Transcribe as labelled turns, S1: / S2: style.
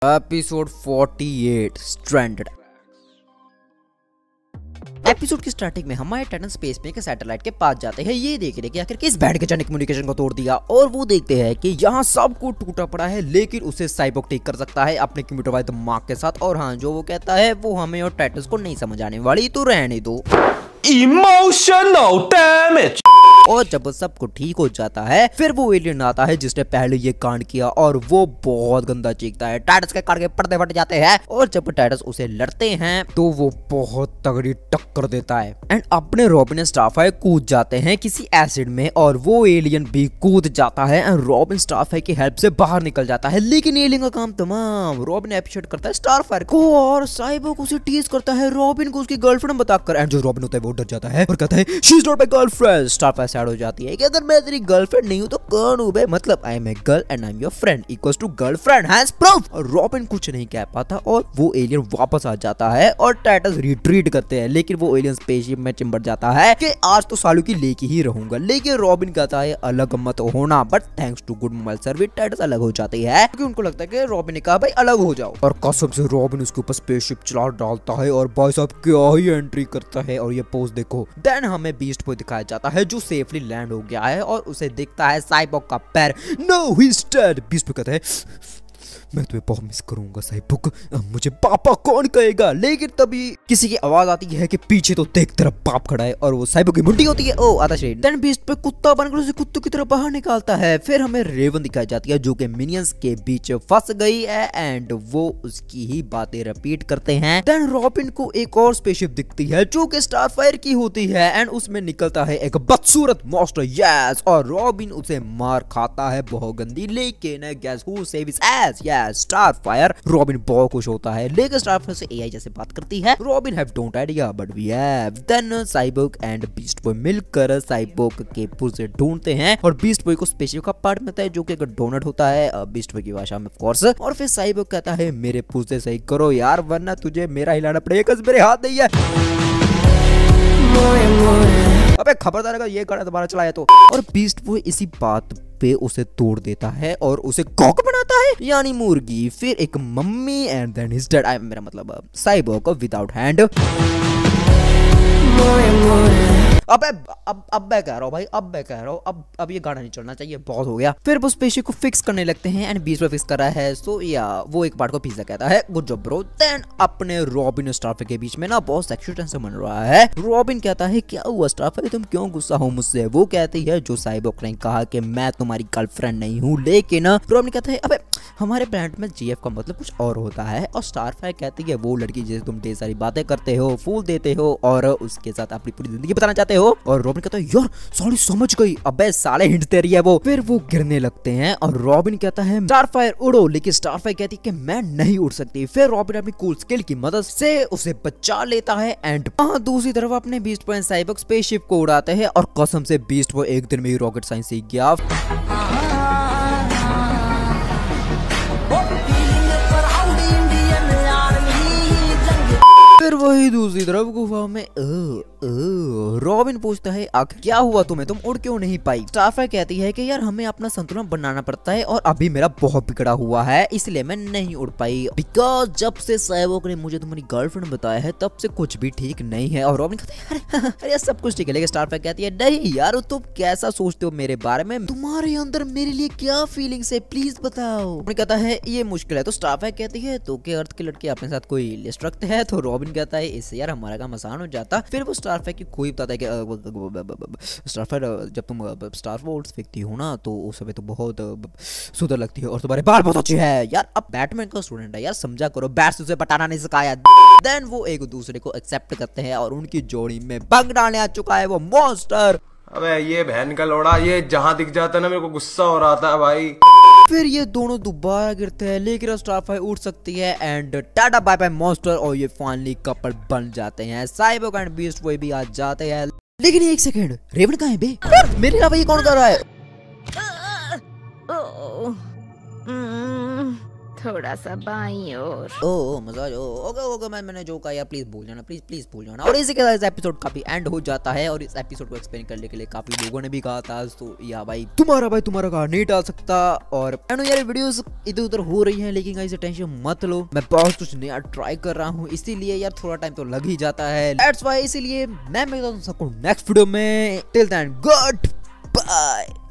S1: Episode 48 stranded. Episode की starting में हमारे टाइटन स्पेस में एक सैटेलाइट के पास जाते हैं ये देखने के आखिर किस बैंड के जन कम्युनिकेशन को तोड़ दिया, और वो देखते हैं कि यहाँ सब कुछ टूटा पड़ा है लेकिन उसे साइबोर्ग ठीक कर सकता है अपने कंप्यूटर वाले दिमाग के साथ। और हाँ, जो वो कहता है वो हमें और टाइटन्स को नहीं समझ आने वाली, तो रहने दो।
S2: Emotional damage.
S1: और जब सब कुछ ठीक हो जाता है फिर वो एलियन आता है जिसने पहले ये कांड किया, और वो बहुत गंदा चीखता है। टाइटस के काट के पर्दे फट जाते हैं, और जब टाइटस उसे लड़ते हैं तो वो बहुत तगड़ी टक्कर देता है। एंड अपने रॉबिन स्टारफायर कूद जाते हैं किसी एसिड में, और वो एलियन भी कूद जाता है एंड रॉबिन स्टारफायर की हेल्प से बाहर निकल जाता है। लेकिन एलियन का काम तमाम। रॉबिन एप्रिशिएट करता है स्टारफायर को, और साइबोर्ग उसे टीज करता है रॉबिन को उसकी गर्लफ्रेंड बताकर। एंड जो रॉबिन होता है वो डर जाता है और कहता है she is not my girlfriend. Starfire sad हो जाती है कि अगर मैं तेरी गर्लफ्रेंड नहीं हूं तो कौन हूं बे, मतलब I am a girl and I am your friend equals to girlfriend has proof. और रॉबिन कुछ नहीं कह पाता और वो एलियन वापस आ जाता है और टाइटस रिट्रीट करते हैं। लेकिन वो एलियन स्पेसशिप में चिंबड़ जाता है कि आज तो सालों की लेके ही रहूंगा। लेकिन रॉबिन कहता है अलग मत होना, but thanks to good mobile service Titans अलग हो जाती है क्योंकि उनको लगता है कि रॉबिन ने कहा भाई अलग हो जाओ। और कसम से रॉबिन उसके ऊपर स्पेसशिप चला डालता है और भाई साहब क्या ही एंट्री करता है। और ये पोज देखो। देन हमें बीस्ट बॉय दिखाया जाता है जो सेफली लैंड हो गया है और उसे दिखता है साइबोर्ग का पैर। No he is dead. Beast Boy कहता है मैं तुम्हें बहुत मिस करूंगा साइबोर्ग, मुझे पापा कौन कहेगा। लेकिन तभी किसी की आवाज आती है कि पीछे तो देख तेरा बाप खड़ा है, और वो साइबोर्ग की मुंडी होती है। ओ आधा शेड। देन बीस्ट पे कुत्ता बनकर उसे कुत्तों की तरह बाहर निकालता है। फिर हमें रेवन दिखाई जाती है जो कि मिनियंस के बीच फंस गई है एंड वो उसकी ही बातें रिपीट करते हैं। देन रॉबिन को एक और स्पेसशिप दिखती है जो कि स्टारफायर की होती है एंड उसमें निकलता है एक बदसूरत मॉन्स्टर। यस, और रॉबिन उसे मार खाता है बहुत गंदी। लेकिन guess who save his ass? Starfire. Robin बहुत खुश होता है लेकिन स्टारफायर से एआई जैसे बात करती है। Robin have don't idea but we have. Then Cyborg and Beast Boy मिलकर साइबोर्ग के पुर्जे ढूंढते हैं और बीस्ट बॉय को स्पेसशिप का पार्ट मिलता है जो कि एक डोनट होता है बीस्ट बॉय की भाषा में ऑफ कोर्स। और फिर साइबोर्ग कहता है मेरे पुर्जे सही करो यार वरना तुझे मेरा हिलाना पड़ेगा, मेरे हाथ नहीं है। अबे खबरदार अगर ये गाना दोबारा चलाया तो। और बीस्ट बॉय इसी बात पे उसे तोड़ देता है और उसे कॉक बनाता है यानी मुर्गी। फिर एक mummy and then he's dead. मेरा मतलब साइबोर्ग विदाउट हैंड। अब मैं कह रहा हूँ भाई, अब मैं कह रहा हूँ अब ये गाना नहीं चलना चाहिए, बहुत हो गया। फिर वो स्पेसशिप को फिक्स करने लगते हैं एंड बीच में फिक्स कर रहा है। सो या वो एक पार्ट को पिज्जा कहता है गुड जॉब ब्रो। देन अपने रॉबिन और स्टारफायर के बीच में ना बहुत सेक्सुअल टेंशन बन रहा है। रॉबिन कहता है क्या हुआ स्टारफायर, तुम क्यों गुस्सा हो मुझसे? वो कहती है जो साइबोर्ग ने कहा कि मैं तुम्हारी गर्लफ्रेंड नहीं हूँ। लेकिन रॉबिन कहता है अबे हमारे प्लैनेट में जीएफ का मतलब कुछ और होता है। और स्टारफायर कहती है वो लड़की जिसे तुम ढेर सारी बातें करते हो, फूल देते हो और उसके साथ अपनी पूरी जिंदगी बताना चाहते हो। और रॉबिन कहता है यार सॉरी समझ गई। अबे साले हिंट दे रही है वो। फिर वो गिरने लगते हैं और रॉबिन कहता है स्टारफायर उड़ो, लेकिन स्टारफायर कहती है कि मैं नहीं उड़ सकती। फिर रॉबिन अपनी कूल स्किल की मदद से उसे बचा लेता है एंड दूसरी तरफ अपने बीस्ट बॉय साइबोर्ग स्पेसशिप को उड़ाते हैं। और कसम से बीस्ट बॉय एक दिन में ही रॉकेट साइंस सीख गया। फिर वही दूसरी तरफ गुफा में रॉबिन पूछता है आखिर क्या हुआ तुम्हें, तुम उड़ क्यों नहीं पाई? स्टारफायर कहती है कि यार हमें अपना संतुलन बनाना पड़ता है और अभी मेरा बहुत बिगड़ा हुआ है इसलिए मैं नहीं उड़ पाई। बिकॉज जब से साइबोर्ग ने मुझे तुम्हारी गर्लफ्रेंड बताया है तब से कुछ भी ठीक नहीं है। और रॉबिन कहता है अरे सब कुछ ठीक है। लेकिन स्टारफायर कहती है नहीं यार तुम कैसा सोचते हो मेरे बारे में, तुम्हारे अंदर मेरे लिए क्या फीलिंग्स है प्लीज बताओ। रॉबिन कहता है ये मुश्किल है। तो स्टारफायर कहती है तो क्या अर्थ के लड़के अपने साथ कोई लिस्ट रखते हैं? तो रॉबिन कहता है इससे यार हमारा काम आसान हो जाता। फिर वो स्टारफायर की कोई बताता है कि स्टारफायर जब तुम स्टार वोल्ट्स फेंकती हो ना तो उस समय तो बहुत सुंदर लगती है और तुम्हारे बाल बहुत अच्छे हैं। यार अब बैटमैन का स्टूडेंट है यार, समझा करो, बैट से उसे पटाना नहीं सिखाया। देन वो एक दूसरे को एक्सेप्ट करते हैं और उनकी जोड़ी में बग डालने आ चुका है वो मॉन्स्टर।
S2: अबे ये बहन का लोड़ा, ये जहाँ दिख जाता है ना मेरे को गुस्सा हो रहा था भाई।
S1: फिर ये दोनों दोबारा गिरते हैं लेकिन स्टारफायर उड़ सकती है and tata bye bye monster. और ये फाइनली कपल बन जाते हैं। साइबोर्ग एंड बीस्ट बॉय भी आ जाते हैं। लेकिन एक सेकंड, रेवन कहाँ है बे? मेरे अलावा ये कौन कर रहा है?
S3: थोड़ा सा बाईं ओर।
S1: ओ मजाज। ओके ओके, मैंने जो कहा यार प्लीज भूल जाना, प्लीज भूल जाना। और इसी के साथ इस एपिसोड काफी एंड हो जाता है और इस एपिसोड को एक्सप्लेन करने के लिए काफी लोगों ने भी कहा था, तो या भाई तुम्हारा कहा नहीं डाल सकता। और यार वीडियोस इधर उधर हो रही हैं, लेकिन गाइस टेंशन मत लो, मैं बहुत कुछ नया ट्राई कर रहा हूँ, इसीलिए यार थोड़ा टाइम तो लग ही जाता है। दैट्स व्हाई इसीलिए मैं मिलता हूं सबको नेक्स्ट वीडियो में। Till then good bye.